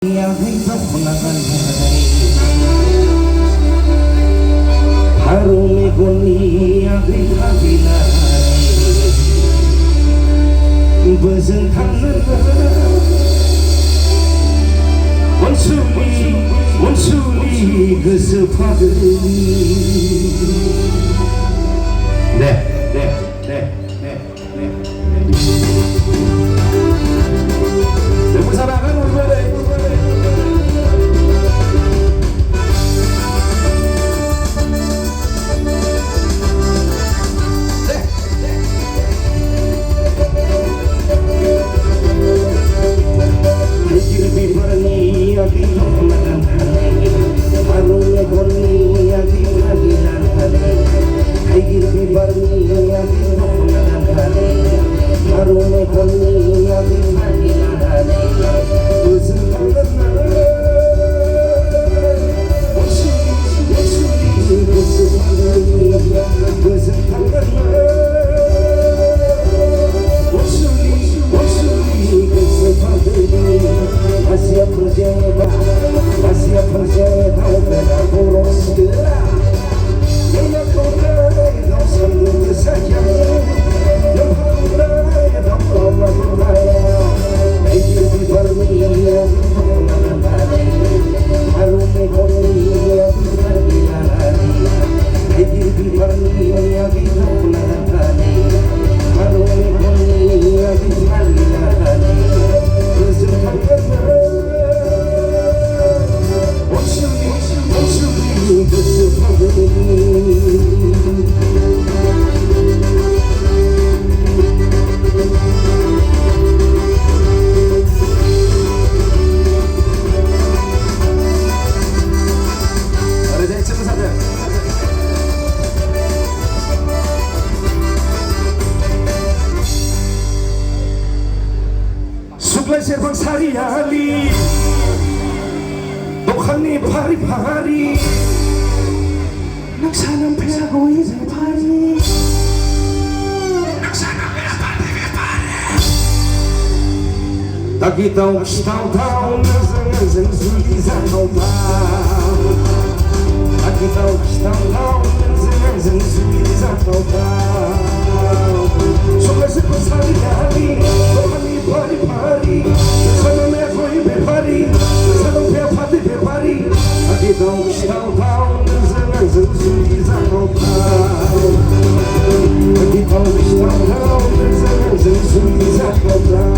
yang hidup mengakan badai harumi goni agri habilai bezentang wansuli gesepageni deh Musabaqah mulai. Serbang sari-hari Bukhani pari-pari Naksanang pera-goy pari Naksanang pera-pari Takitaw kishtaw-taw Nazang-nazang zuli-zang taw-taw Takitaw kishtaw-taw Nazang-nazang zuli-zang taw-taw Serbang sari-hari Bukhani pari-pari Don't shout out, there's a zang taw-taw. Don't shout out, there's a zang taw-taw.